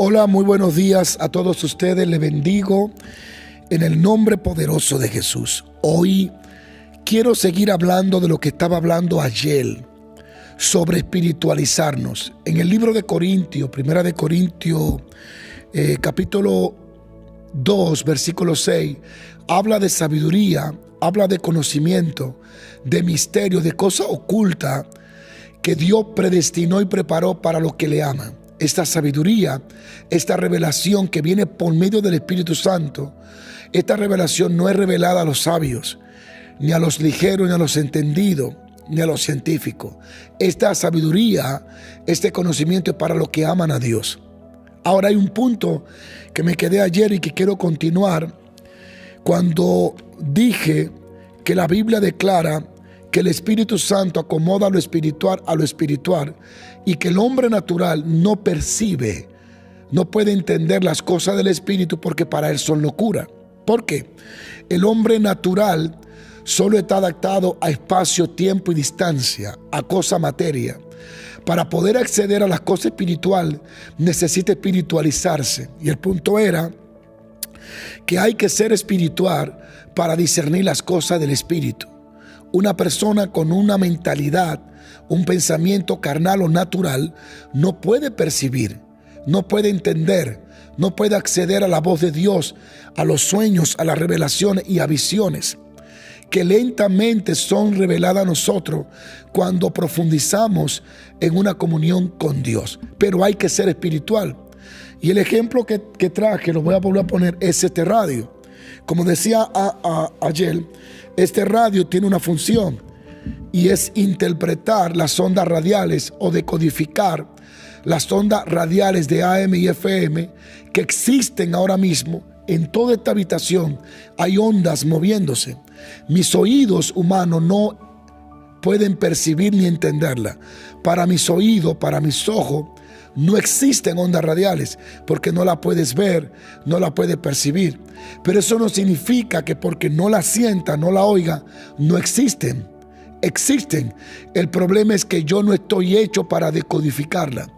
Hola, muy buenos días a todos ustedes. Les bendigo en el nombre poderoso de Jesús. Hoy quiero seguir hablando de lo que estaba hablando ayer sobre espiritualizarnos. En el libro de Corintios, Primera de Corintios, capítulo 2, versículo 6, habla de sabiduría, habla de conocimiento, de misterio, de cosa oculta que Dios predestinó y preparó para los que le aman. Esta sabiduría, esta revelación que viene por medio del Espíritu Santo, esta revelación no es revelada a los sabios, ni a los ligeros, ni a los entendidos, ni a los científicos. Esta sabiduría, este conocimiento es para los que aman a Dios. Ahora hay un punto que me quedé ayer y que quiero continuar cuando dije que la Biblia declara que el Espíritu Santo acomoda lo espiritual a lo espiritual y que el hombre natural no percibe, no puede entender las cosas del Espíritu porque para él son locura. ¿Por qué? El hombre natural solo está adaptado a espacio, tiempo y distancia, a cosa materia. Para poder acceder a las cosas espirituales necesita espiritualizarse. Y el punto era que hay que ser espiritual para discernir las cosas del Espíritu. Una persona con una mentalidad, un pensamiento carnal o natural, no puede percibir, no puede entender, no puede acceder a la voz de Dios, a los sueños, a las revelaciones y a visiones que lentamente son reveladas a nosotros cuando profundizamos en una comunión con Dios. Pero hay que ser espiritual. Y el ejemplo que traje, lo voy a volver a poner, es este radio. Como decía ayer, este radio tiene una función y es interpretar las ondas radiales o decodificar las ondas radiales de AM y FM que existen ahora mismo en toda esta habitación. Hay ondas moviéndose. Mis oídos humanos no pueden percibir ni entenderla. Para mis oídos, para mis ojos, no existen ondas radiales porque no la puedes ver, no la puedes percibir. Pero eso no significa que porque no la sienta, no la oiga, no existen. Existen. El problema es que yo no estoy hecho para decodificarla.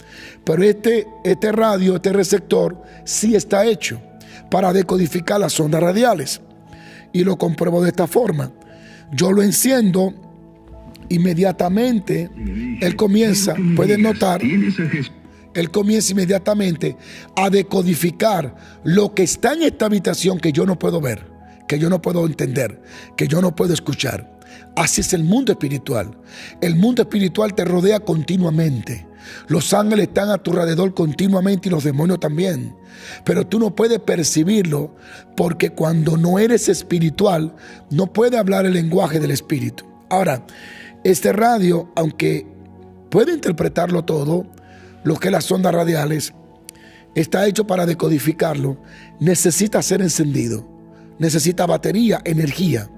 Pero este radio, este receptor, sí está hecho para decodificar las ondas radiales. Y lo compruebo de esta forma. Yo lo enciendo, inmediatamente él comienza, pueden notar, él comienza inmediatamente a decodificar lo que está en esta habitación que yo no puedo ver, que yo no puedo entender, que yo no puedo escuchar. Así es el mundo espiritual. El mundo espiritual te rodea continuamente. Los ángeles están a tu alrededor continuamente y los demonios también. Pero tú no puedes percibirlo porque cuando no eres espiritual, no puedes hablar el lenguaje del espíritu. Ahora, este radio, aunque puede interpretarlo todo, lo que es las ondas radiales, está hecho para decodificarlo, necesita ser encendido, necesita batería, energía,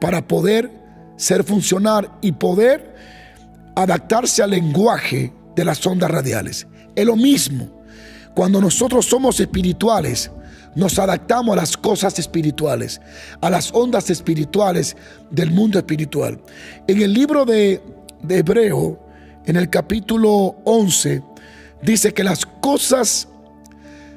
para poder ser funcional y poder adaptarse al lenguaje de las ondas radiales. Es lo mismo. Cuando nosotros somos espirituales, nos adaptamos a las cosas espirituales, a las ondas espirituales del mundo espiritual. En el libro de Hebreo, en el capítulo 11, dice que las cosas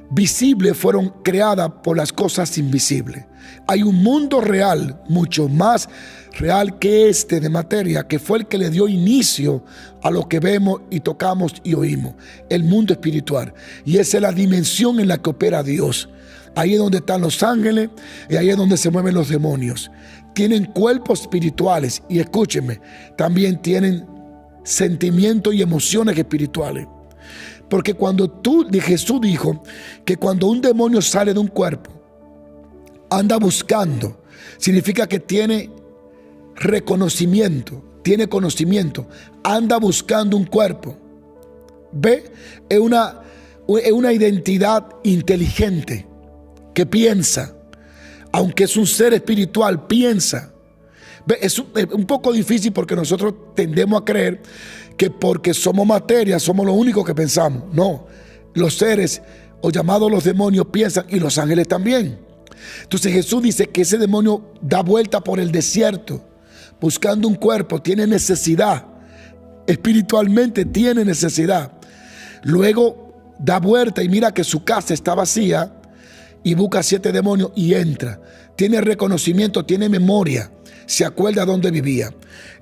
visibles fueron creadas por las cosas invisibles. Hay un mundo real, mucho más real que este de materia, que fue el que le dio inicio a lo que vemos y tocamos y oímos, el mundo espiritual. Y esa es la dimensión en la que opera Dios. Ahí es donde están los ángeles y ahí es donde se mueven los demonios. Tienen cuerpos espirituales y escúchenme, también tienen sentimientos y emociones espirituales. Porque Jesús dijo que cuando un demonio sale de un cuerpo, anda buscando, significa que tiene reconocimiento, tiene conocimiento, anda buscando un cuerpo. ¿Ve? Es una identidad inteligente que piensa, aunque es un ser espiritual, piensa. ¿Ve? Es un poco difícil porque nosotros tendemos a creer que porque somos materia, somos lo único que pensamos. No, los seres o llamados los demonios piensan y los ángeles también. Entonces Jesús dice que ese demonio da vuelta por el desierto buscando un cuerpo, tiene necesidad, espiritualmente tiene necesidad. Luego da vuelta y mira que su casa está vacía y busca 7 demonios y entra. Tiene reconocimiento, tiene memoria, se acuerda dónde vivía.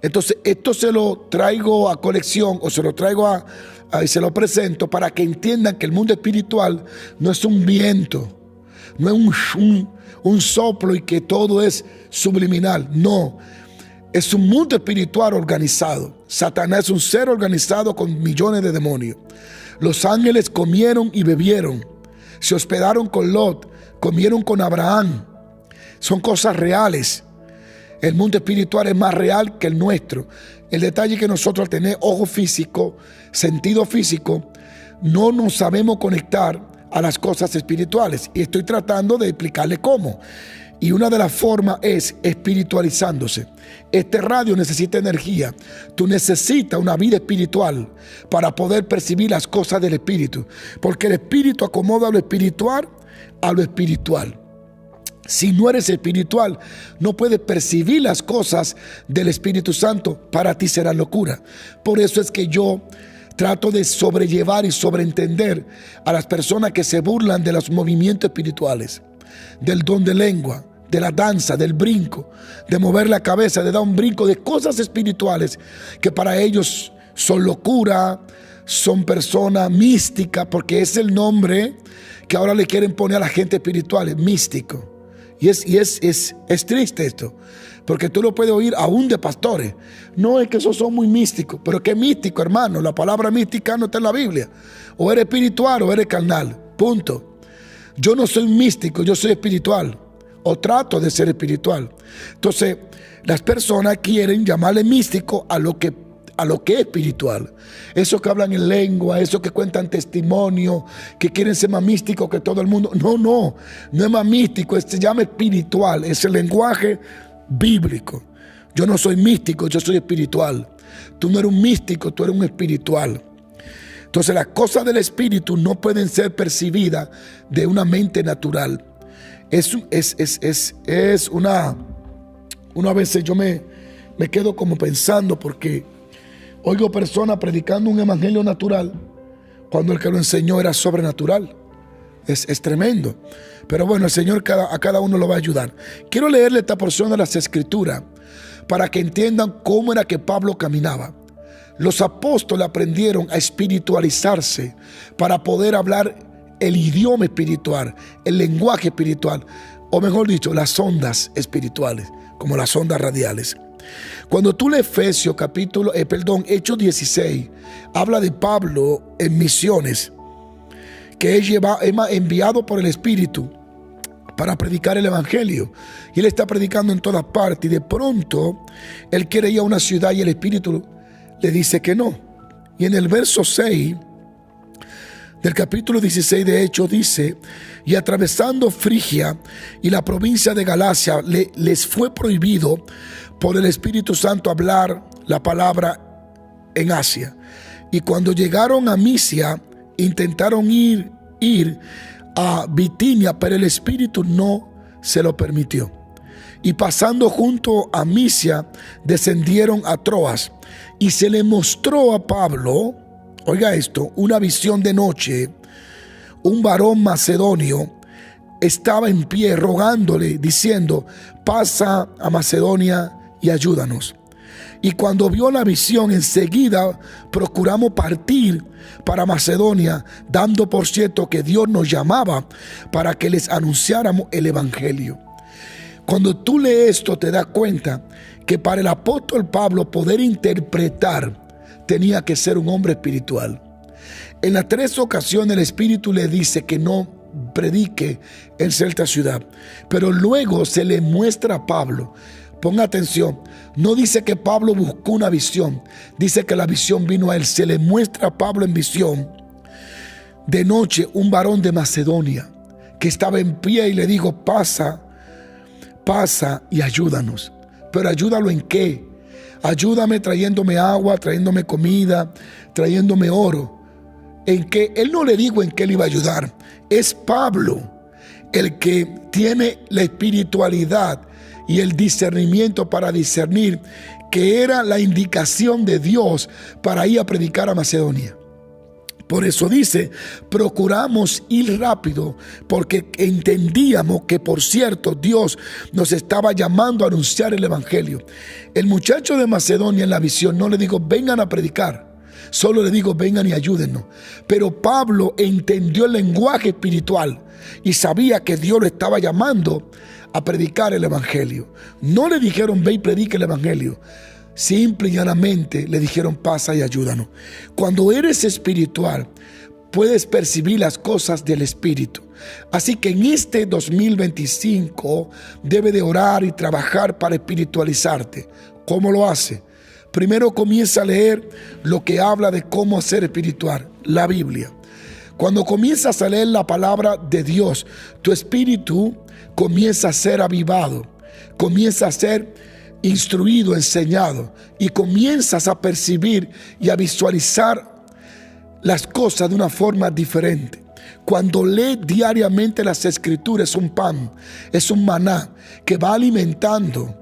Entonces esto se lo traigo a colección o se lo traigo y se lo presento para que entiendan que el mundo espiritual no es un viento, no es un soplo y que todo es subliminal. No, es un mundo espiritual organizado. Satanás es un ser organizado con millones de demonios. Los ángeles comieron y bebieron, se hospedaron con Lot, comieron con Abraham. Son cosas reales. El mundo espiritual es más real que el nuestro. El detalle es que nosotros al tener ojo físico, sentido físico, no nos sabemos conectar a las cosas espirituales. Y estoy tratando de explicarle cómo. Y una de las formas es espiritualizándose. Este radio necesita energía. Tú necesitas una vida espiritual para poder percibir las cosas del espíritu. Porque el espíritu acomoda lo espiritual a lo espiritual. Si no eres espiritual, no puedes percibir las cosas del Espíritu Santo. Para ti será locura. Por eso es que yo trato de sobrellevar y sobreentender a las personas que se burlan de los movimientos espirituales, del don de lengua, de la danza, del brinco, de mover la cabeza, de dar un brinco, de cosas espirituales que para ellos son locura, son personas místicas, porque es el nombre que ahora le quieren poner a la gente espiritual, místico. Y es triste esto, porque tú lo puedes oír aún de pastores. No es que esos son muy místicos, pero ¿qué místico, hermano? La palabra mística no está en la Biblia. O eres espiritual o eres carnal, punto. Yo no soy místico, yo soy espiritual, o trato de ser espiritual. Entonces, las personas quieren llamarle místico a lo que es espiritual. Esos que hablan en lengua, esos que cuentan testimonio, que quieren ser más místicos que todo el mundo. No es más místico, se llama espiritual, es el lenguaje bíblico. Yo no soy místico, yo soy espiritual. Tú no eres un místico, tú eres un espiritual. Entonces las cosas del espíritu no pueden ser percibidas de una mente natural. Una vez yo me quedo como pensando, porque oigo personas predicando un evangelio natural cuando el que lo enseñó era sobrenatural. Es tremendo. Pero bueno, el Señor a cada uno lo va a ayudar. Quiero leerle esta porción de las Escrituras para que entiendan cómo era que Pablo caminaba. Los apóstoles aprendieron a espiritualizarse para poder hablar el idioma espiritual, el lenguaje espiritual, o mejor dicho, las ondas espirituales, como las ondas radiales. Cuando tú lees Hechos 16, habla de Pablo en misiones, que es enviado por el Espíritu para predicar el Evangelio. Y él está predicando en todas partes, y de pronto él quiere ir a una ciudad y el Espíritu le dice que no. Y en el verso 6 del capítulo 16 de Hechos dice: y atravesando Frigia y la provincia de Galacia, les fue prohibido por el Espíritu Santo hablar la palabra en Asia. Y cuando llegaron a Misia, intentaron ir a Bitinia, pero el Espíritu no se lo permitió. Y pasando junto a Misia, descendieron a Troas, y se le mostró a Pablo, oiga esto, una visión de noche. Un varón macedonio estaba en pie rogándole, diciendo: pasa a Macedonia y ayúdanos. Y cuando vio la visión, enseguida procuramos partir para Macedonia, dando por cierto que Dios nos llamaba para que les anunciáramos el Evangelio. Cuando tú lees esto, te das cuenta que para el apóstol Pablo poder interpretar, tenía que ser un hombre espiritual. En las 3 ocasiones el Espíritu le dice que no predique en cierta ciudad, pero luego se le muestra a Pablo. Ponga atención, no dice que Pablo buscó una visión, dice que la visión vino a él. Se le muestra a Pablo en visión de noche un varón de Macedonia que estaba en pie y le dijo: pasa y ayúdanos. Pero ayúdalo ¿en qué? Ayúdame trayéndome agua, trayéndome comida, trayéndome oro. En que él no le dijo en qué le iba a ayudar. Es Pablo el que tiene la espiritualidad y el discernimiento para discernir que era la indicación de Dios para ir a predicar a Macedonia. Por eso dice, procuramos ir rápido, porque entendíamos que, por cierto, Dios nos estaba llamando a anunciar el evangelio. El muchacho de Macedonia en la visión no le dijo, vengan a predicar. Solo le digo, vengan y ayúdennos. Pero Pablo entendió el lenguaje espiritual y sabía que Dios lo estaba llamando a predicar el evangelio. No le dijeron, ve y predica el evangelio. Simple y llanamente le dijeron, pasa y ayúdanos. Cuando eres espiritual, puedes percibir las cosas del Espíritu. Así que en este 2025 debe de orar y trabajar para espiritualizarte. ¿Cómo lo hace? Primero comienza a leer lo que habla de cómo ser espiritual, la Biblia. Cuando comienzas a leer la palabra de Dios, tu espíritu comienza a ser avivado, comienza a ser instruido, enseñado, y comienzas a percibir y a visualizar las cosas de una forma diferente. Cuando lees diariamente las escrituras, es un pan, es un maná que va alimentando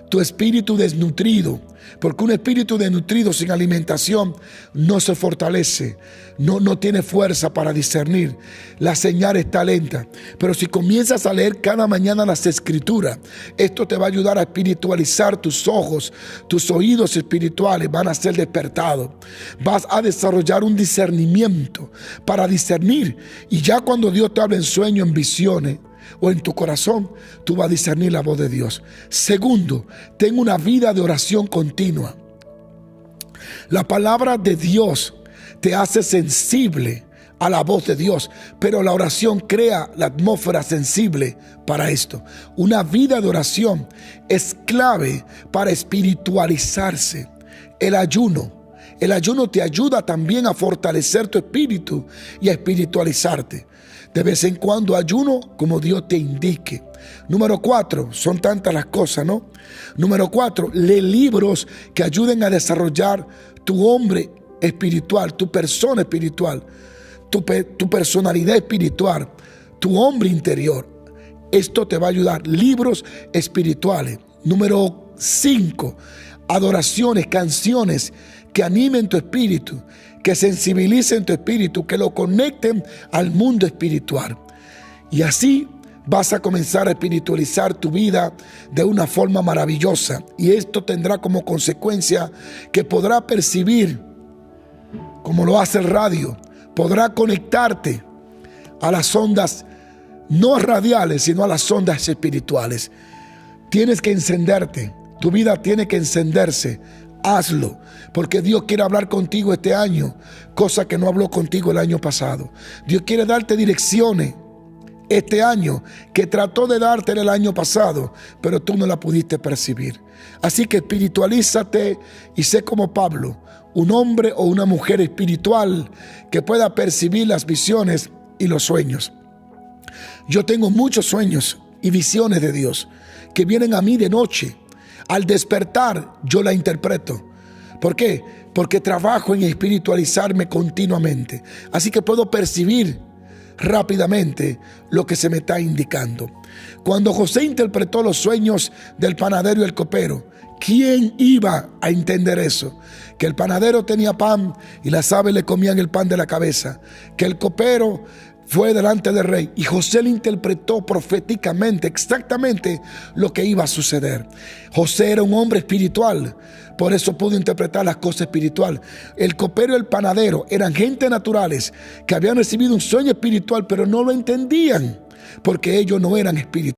tu espíritu desnutrido, porque un espíritu desnutrido sin alimentación no se fortalece, no tiene fuerza para discernir. La señal está lenta. Pero si comienzas a leer cada mañana las escrituras, esto te va a ayudar a espiritualizar tus ojos, tus oídos espirituales van a ser despertados. Vas a desarrollar un discernimiento para discernir. Y ya cuando Dios te habla en sueños, en visiones, o en tu corazón, tú vas a discernir la voz de Dios. Segundo, ten una vida de oración continua. La palabra de Dios te hace sensible a la voz de Dios, pero la oración crea la atmósfera sensible para esto. Una vida de oración es clave para espiritualizarse. El ayuno te ayuda también a fortalecer tu espíritu y a espiritualizarte. De vez en cuando ayuno como Dios te indique. Número 4, son tantas las cosas, ¿no? Número 4, lee libros que ayuden a desarrollar tu hombre espiritual, tu persona espiritual, tu personalidad espiritual, tu hombre interior. Esto te va a ayudar. Libros espirituales. Número 5, adoraciones, canciones que animen tu espíritu, que sensibilicen tu espíritu, que lo conecten al mundo espiritual. Y así vas a comenzar a espiritualizar tu vida de una forma maravillosa. Y esto tendrá como consecuencia que podrá percibir, como lo hace el radio, podrá conectarte a las ondas no radiales, sino a las ondas espirituales. Tienes que encenderte, tu vida tiene que encenderse. Hazlo, porque Dios quiere hablar contigo este año, cosa que no habló contigo el año pasado. Dios quiere darte direcciones este año que trató de darte el año pasado, pero tú no la pudiste percibir. Así que espiritualízate y sé como Pablo, un hombre o una mujer espiritual que pueda percibir las visiones y los sueños. Yo tengo muchos sueños y visiones de Dios que vienen a mí de noche. Al despertar, yo la interpreto. ¿Por qué? Porque trabajo en espiritualizarme continuamente. Así que puedo percibir rápidamente lo que se me está indicando. Cuando José interpretó los sueños del panadero y el copero, ¿quién iba a entender eso? Que el panadero tenía pan y las aves le comían el pan de la cabeza. Que el copero fue delante del rey y José le interpretó proféticamente exactamente lo que iba a suceder. José era un hombre espiritual, por eso pudo interpretar las cosas espirituales. El copero y el panadero eran gente naturales que habían recibido un sueño espiritual, pero no lo entendían porque ellos no eran espirituales.